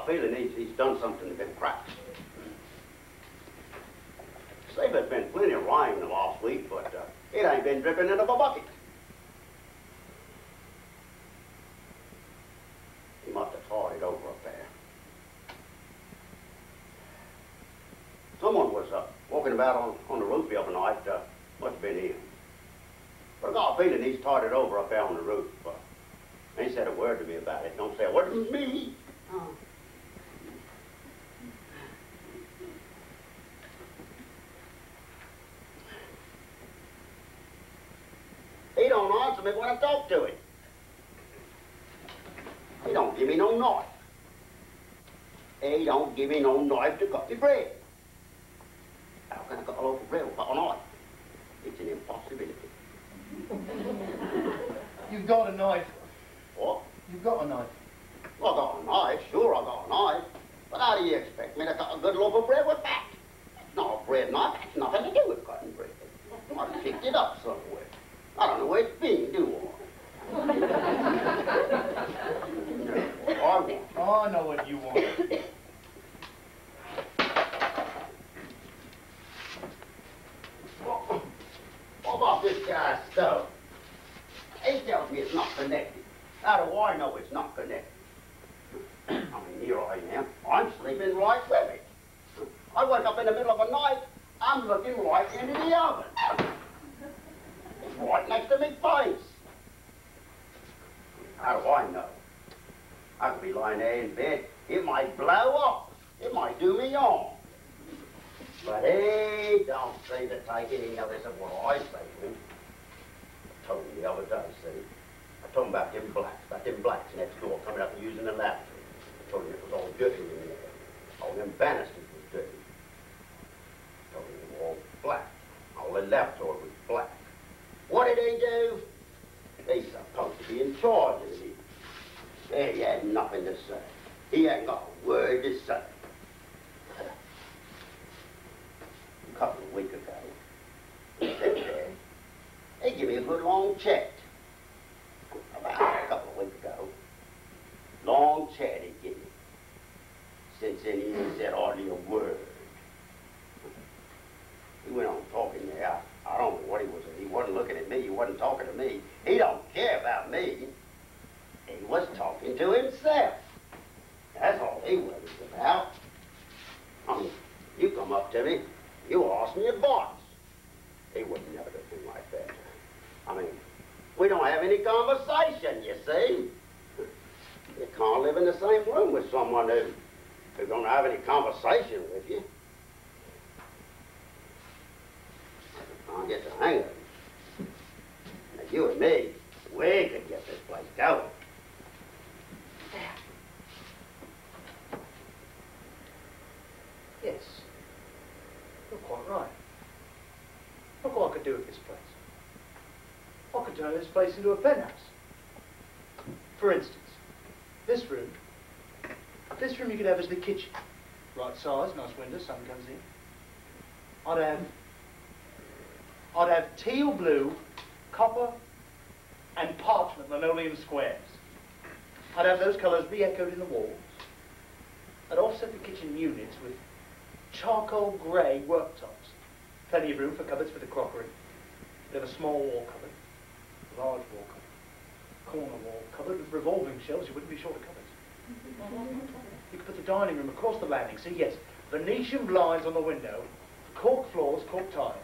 got a feeling he's done something to them cracks. Say there's been plenty of rain the last week, but it ain't been dripping into the bucket. He must have tarred it over up there. Someone was walking about on the roof the other night. Must have been him. But I got a feeling he's tarred it over up there on the roof. Ain't said a word to me about it. Don't say a word to me. Oh. He don't answer me when I talk to him. He don't give me no knife. He don't give me no knife to cut the bread. How can I cut a loaf of bread without a knife? It's an impossibility. You've got a knife. What? You've got a knife. Well, I got a knife, sure I got a knife. But how do you expect me to cut a good loaf of bread with that? It's not a bread knife, it's nothing to do with cutting bread. I picked it up somewhere. I don't know where it's been, do I? I know what you want. What about this guy's stove? He tells me it's not connected. How do I know it's not connected? I mean, here I am. I'm sleeping right with it. I wake up in the middle of the night, I'm looking right into the oven. It's right next to me face. How do I know? I could be lying there in bed. It might blow up. It might do me on. But he don't seem to take any notice of what I say to him. I told him the other day, see? I told him about them blacks next door coming up and using the lavatory. I told him it was all dirty in there. All them banisters was dirty. I told him they were all black. All the lavatory was black. What did he do? He's supposed to be in charge of it. He had nothing to say. He ain't got a word to say. A couple of weeks ago, he said there, he gave me a good long check. About a couple of weeks ago. Long chat he gave me. Since then he ain't said hardly a word. He went on talking there. I don't know what he was. He wasn't looking at me. He wasn't talking to me. He don't care about me. He was talking to himself. That's all he was about. I mean, you come up to me, you ask me advice. He wouldn't never do a thing like that. I mean, we don't have any conversation, you see. You can't live in the same room with someone who's going to have any conversation with you. I can't get the hang of it. Now, you and me, we could get this place going. Yes, you're quite right. Look what I could do with this place. I could turn this place into a penthouse. For instance, this room you could have as the kitchen. Right size, nice window, sun comes in. I'd have teal blue, copper, and parchment linoleum squares. I'd have those colours re-echoed in the walls. I'd offset the kitchen units with charcoal grey worktops. Plenty of room for cupboards for the crockery. We'd have a small wall cupboard, a large wall cupboard, corner wall cupboard with revolving shelves. You wouldn't be short of cupboards. You could put the dining room across the landing. So yes, Venetian blinds on the window, cork floors, cork tiles.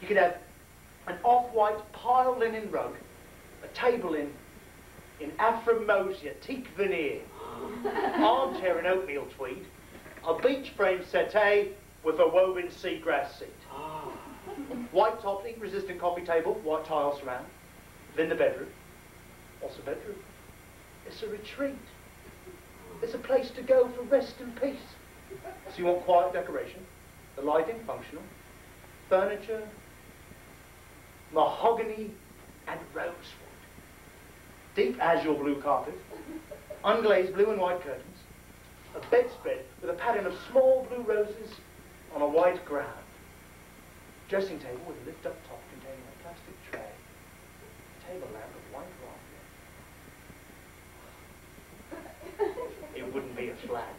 You could have an off-white pile linen rug, a table in Aframosia, teak veneer, armchair in oatmeal tweed, a beach frame settee with a woven seagrass seat. White topped, ink-resistant coffee table, white tiles surround. Then the bedroom. What's a bedroom? It's a retreat. It's a place to go for rest and peace. So you want quiet decoration, the lighting functional, furniture, mahogany and rosewood, deep azure blue carpet, unglazed blue and white curtains, a bedspread with a pattern of small blue roses on a white ground, dressing table with a lift-up top containing a plastic tray, table lamp of white raffia. It wouldn't be flat.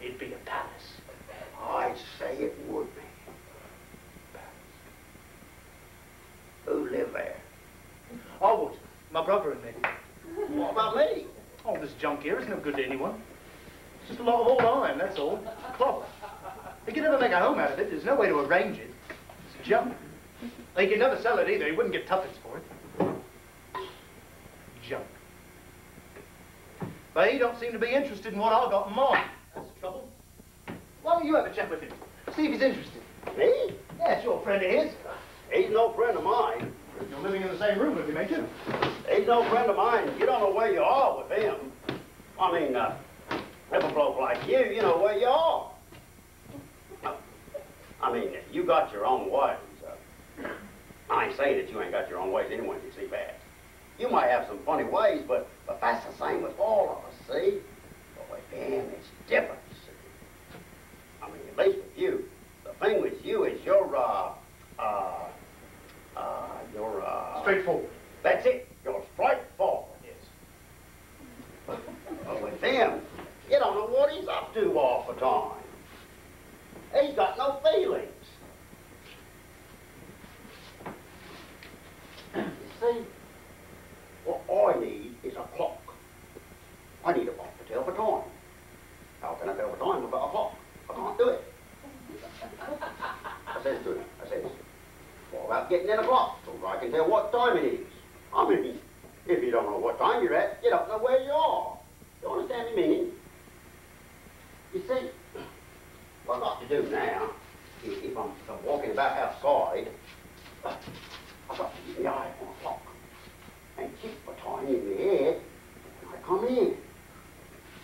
It'd be a palace. I'd say it would be. Who lived there? I would. My brother and me. What about me? Oh, this junk here is no good to anyone. It's just a lot of old iron, that's all. Cloth. They could never make a home out of it. There's no way to arrange it. It's junk. They could never sell it either. He wouldn't get tuppence for it. Junk. But he don't seem to be interested in what I got in mine. That's the trouble. Why don't you have a chat with him? See if he's interested. Me? Yeah, it's your friend of his. He's no friend of mine. You're living in the same room with him, ain't you? He's no friend of mine. You don't know where you are with him. I mean, if a bloke like you know where you are. I mean, you got your own ways. I ain't saying that you ain't got your own ways anyway, you see, Pat. You might have some funny ways, but that's the same with all of us, see? But with him, it's different, see? I mean, at least with you, the thing with you is you're straightforward. That's it. You're straightforward. Yes. But with him, you don't know what he's up to half the time. He's got no feelings. You see, what I need is a clock. I need a clock to tell the time. How can I tell the time without a clock? I can't do it. I says to him, what about getting in a clock so I can tell what time it is? I mean, if you don't know what time you're at, you don't know where you are. You understand me meaning? You see, what I've got to do now, if I'm walking about outside, I've got to keep my eye on the clock and keep the time in my head when I come in.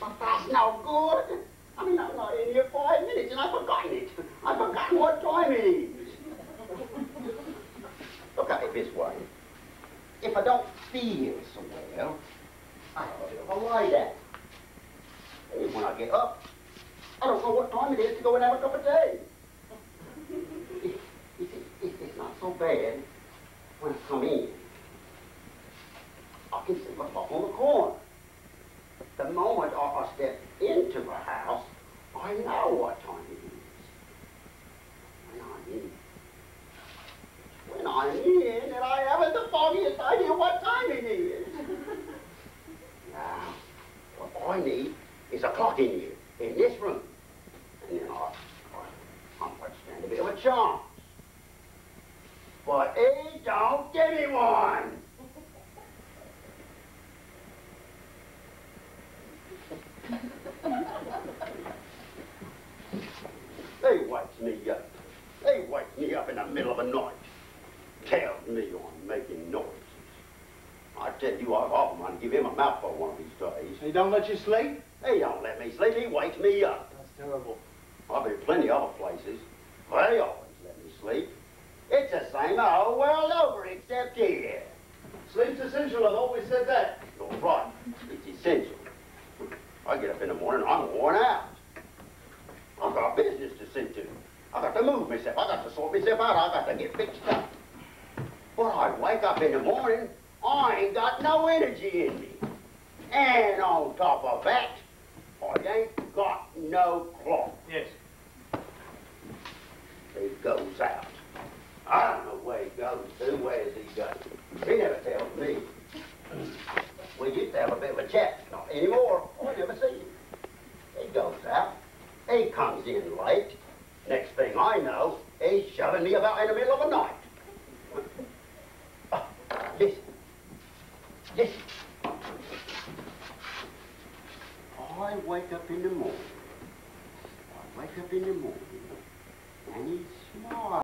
But that's no good. I mean, I'm not in here 5 minutes and I've forgotten it. I've forgotten what time it is. Look at it this way. If I don't feel so well, I have a bit of a lie down. And when I get up, I don't know what time it is to go and have a cup of tea. It's not so bad when I come in. I can see the clock on the corner. The moment I step into the house, I know what time it is. When I'm in, and I haven't the foggiest idea what time it is. Now, what I need is a clock in here, in this room. And then I might stand a bit of a chance. But he don't give me one. He wakes me up. He wakes me up in the middle of the night. Tells me I'm making noises. I tell you, I've often wanted to give him a mouthful one of these days. He don't let you sleep? He don't let me sleep. He wakes me up. That's terrible. I've been plenty other places. They always let me sleep. It's the same the whole world over, except here. Sleep's essential. I've always said that. You're right. It's essential. I get up in the morning, I'm worn out. I've got business to see to. I've got to move myself. I've got to sort myself out. I've got to get fixed up. But I wake up in the morning, I ain't got no energy in me. And on top of that, I ain't got no clock. Yes. He goes out. I don't know where he goes to. Where does he go? He never tells me. We used to have a bit of a chat. Not anymore. I never see him. He goes out. He comes in late. Next thing I know, he's shoving me about in the middle of the night. Listen. Listen. I wake up in the morning. And he's